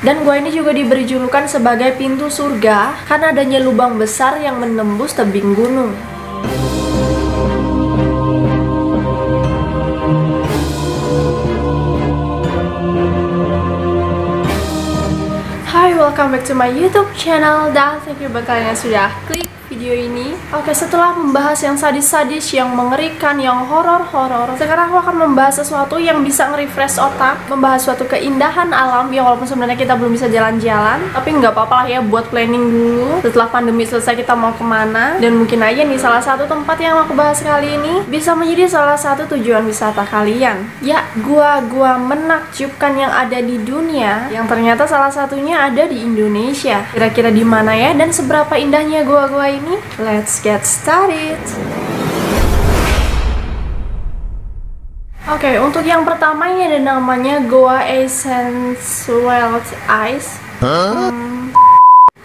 Dan gua ini juga diberi julukan sebagai pintu surga karena adanya lubang besar yang menembus tebing gunung. Hai, welcome back to my YouTube channel dan thank you buat kalian yang sudah klik video ini. Oke, setelah membahas yang sadis-sadis, yang mengerikan, yang horor-horor, sekarang aku akan membahas sesuatu yang bisa nge-refresh otak, membahas suatu keindahan alam yang walaupun sebenarnya kita belum bisa jalan-jalan, tapi nggak apa-apa lah ya buat planning dulu. Setelah pandemi selesai kita mau kemana, dan mungkin aja nih salah satu tempat yang aku bahas kali ini bisa menjadi salah satu tujuan wisata kalian. Ya, gua menakjubkan yang ada di dunia, yang ternyata salah satunya ada di Indonesia. Kira-kira di mana ya, dan seberapa indahnya gua ini? Let's get started. Oke, untuk yang pertama ini ada namanya Goa Essence Wild Ice.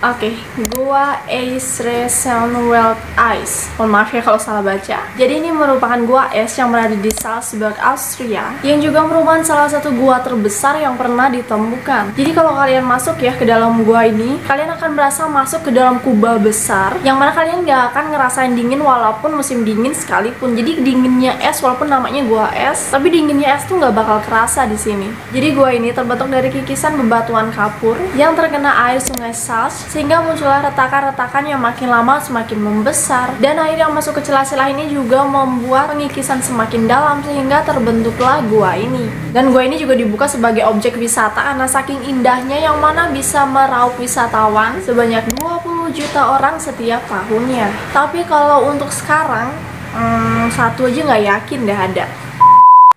Oke, Goa Essence Wild Ice. Mohon maaf ya kalau salah baca. Jadi ini merupakan gua es yang berada di Salzburg, Austria, yang juga merupakan salah satu gua terbesar yang pernah ditemukan. Jadi kalau kalian masuk ya ke dalam gua ini, kalian akan berasa masuk ke dalam kubah besar, yang mana kalian nggak akan ngerasain dingin walaupun musim dingin sekalipun. Jadi dinginnya es walaupun namanya gua es, tapi dinginnya es tuh nggak bakal kerasa di sini. Jadi gua ini terbentuk dari kikisan bebatuan kapur yang terkena air sungai Salz, sehingga muncullah retakan-retakan yang makin lama semakin membesar, dan air yang masuk ke celah-celah ini juga membuat pengikisan semakin dalam sehingga terbentuklah gua ini. Dan gua ini juga dibuka sebagai objek wisata karena saking indahnya, yang mana bisa meraup wisatawan sebanyak 20 juta orang setiap tahunnya. Tapi kalau untuk sekarang, satu aja nggak yakin deh ada.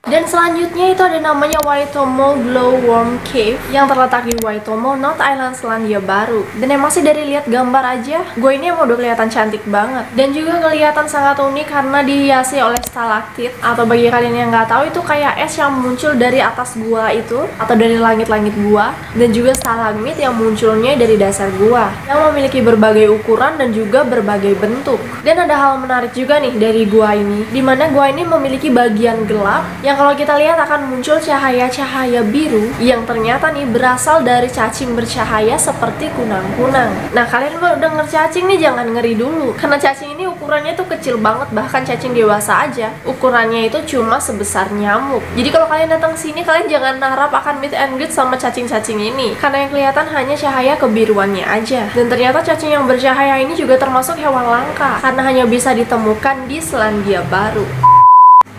Dan selanjutnya itu ada namanya Waitomo Glowworm Cave yang terletak di Waitomo, North Island, Selandia Baru. Dan yang masih dari lihat gambar aja, gue ini emang udah kelihatan cantik banget. Dan juga kelihatan sangat unik karena dihiasi oleh stalaktit, atau bagi kalian yang nggak tahu itu kayak es yang muncul dari atas gua itu, atau dari langit-langit gua. Dan juga stalagmit yang munculnya dari dasar gua, yang memiliki berbagai ukuran dan juga berbagai bentuk. Dan ada hal menarik juga nih dari gua ini, dimana gua ini memiliki bagian gelap yang kalau kita lihat akan muncul cahaya-cahaya biru yang ternyata nih berasal dari cacing bercahaya seperti kunang-kunang. Nah, kalian baru denger cacing nih jangan ngeri dulu, karena cacing ini ukurannya tuh kecil banget, bahkan cacing dewasa aja ukurannya itu cuma sebesar nyamuk. Jadi kalau kalian datang sini, kalian jangan harap akan meet and greet sama cacing-cacing ini, karena yang kelihatan hanya cahaya kebiruannya aja. Dan ternyata cacing yang bercahaya ini juga termasuk hewan langka karena hanya bisa ditemukan di Selandia Baru.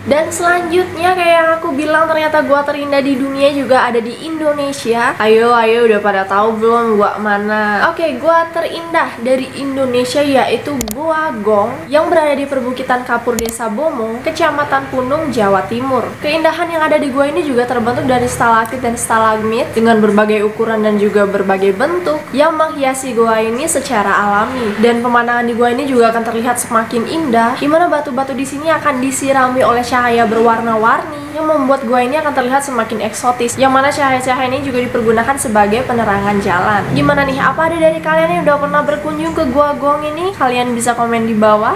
Dan selanjutnya kayak yang aku bilang, ternyata gua terindah di dunia juga ada di Indonesia. Ayo udah pada tahu belum gua mana? Oke, gua terindah dari Indonesia yaitu Gua Gong yang berada di perbukitan Kapur, Desa Bomo, Kecamatan Punung, Jawa Timur. Keindahan yang ada di gua ini juga terbentuk dari stalaktit dan stalagmit dengan berbagai ukuran dan juga berbagai bentuk yang menghiasi gua ini secara alami. Dan pemandangan di gua ini juga akan terlihat semakin indah, dimana batu-batu di sini akan disirami oleh cahaya berwarna-warni yang membuat gua ini akan terlihat semakin eksotis, yang mana cahaya-cahaya ini juga dipergunakan sebagai penerangan jalan. Gimana nih, apa ada dari kalian yang udah pernah berkunjung ke Gua Gong ini? Kalian bisa komen di bawah.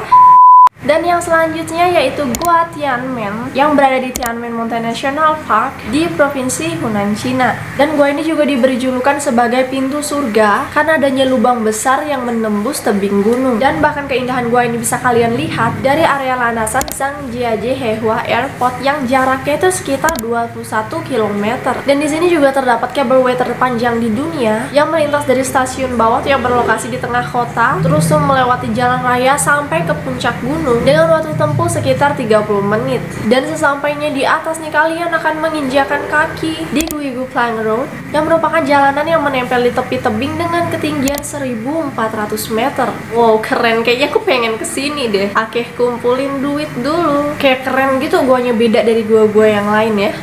Dan yang selanjutnya yaitu Gua Tianmen yang berada di Tianmen Mountain National Park di Provinsi Hunan, Cina. Dan gua ini juga diberi julukan sebagai pintu surga karena adanya lubang besar yang menembus tebing gunung. Dan bahkan keindahan gua ini bisa kalian lihat dari area landasan Zhangjiajie Hehua Airport yang jaraknya itu sekitar 21 km. Dan di sini juga terdapat kabel way terpanjang di dunia yang melintas dari stasiun bawah yang berlokasi di tengah kota, terus melewati jalan raya sampai ke puncak gunung dengan waktu tempuh sekitar 30 menit. Dan sesampainya di atas nih, kalian akan menginjakan kaki di Guigu Plank Road yang merupakan jalanan yang menempel di tepi tebing dengan ketinggian 1400 meter. Wow, keren, kayaknya aku pengen kesini deh. Akeh kumpulin duit dulu. Kayak keren gitu, guanya beda dari gua-gua yang lain ya.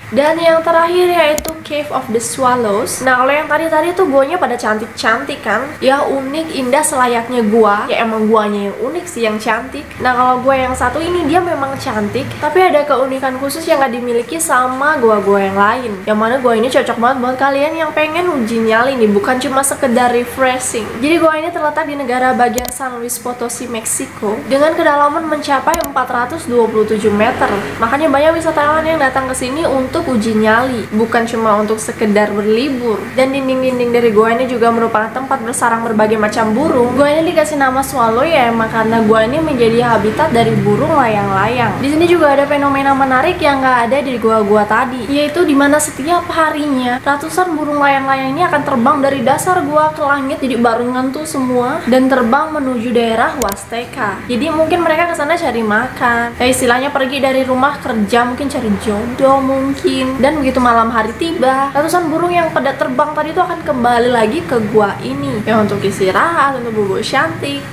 Dan yang terakhir yaitu Cave of the Swallows. Nah, kalau yang tadi tuh guanya pada cantik-cantik kan, ya unik, indah selayaknya gua. Ya emang guanya yang unik sih, yang cantik. Nah, kalau gua yang satu ini dia memang cantik, tapi ada keunikan khusus yang gak dimiliki sama gua-gua yang lain. Yang mana gua ini cocok banget buat kalian yang pengen uji nyali nih, bukan cuma sekedar refreshing. Jadi gua ini terletak di negara bagian San Luis Potosi, Meksiko, dengan kedalaman mencapai 427 meter. Makanya banyak wisatawan yang datang ke sini untuk untuk uji nyali, bukan cuma untuk sekedar berlibur. Dan dinding-dinding dari gua ini juga merupakan tempat bersarang berbagai macam burung. Gua ini dikasih nama swallow ya emang karena gua ini menjadi habitat dari burung layang-layang. Di sini juga ada fenomena menarik yang nggak ada di gua tadi, yaitu dimana setiap harinya ratusan burung layang-layang ini akan terbang dari dasar gua ke langit, jadi barengan tuh semua, dan terbang menuju daerah Huasteca. Jadi mungkin mereka kesana cari makan, ya istilahnya pergi dari rumah kerja, mungkin cari jodoh mungkin. Dan begitu malam hari tiba, ratusan burung yang pada terbang tadi itu akan kembali lagi ke gua ini, ya untuk istirahat, untuk bobo cantik.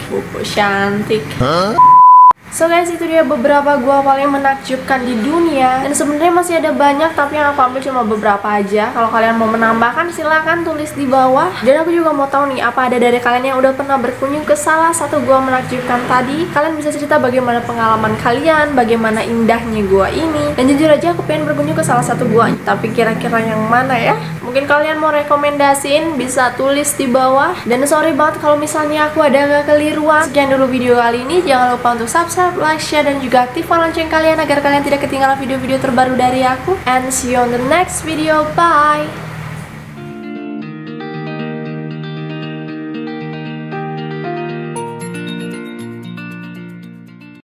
So guys, itu dia beberapa gua paling menakjubkan di dunia. Dan sebenarnya masih ada banyak, tapi yang aku ambil cuma beberapa aja. Kalau kalian mau menambahkan silahkan tulis di bawah. Dan aku juga mau tahu nih, apa ada dari kalian yang udah pernah berkunjung ke salah satu gua menakjubkan tadi? Kalian bisa cerita bagaimana pengalaman kalian, bagaimana indahnya gua ini. Dan jujur aja aku pengen berkunjung ke salah satu gua, tapi kira-kira yang mana ya? Mungkin kalian mau rekomendasiin, bisa tulis di bawah. Dan sorry banget kalau misalnya aku ada kekeliruan. Sekian dulu video kali ini. Jangan lupa untuk subscribe, like, share, dan juga aktifkan lonceng kalian agar kalian tidak ketinggalan video-video terbaru dari aku. And see you on the next video. Bye!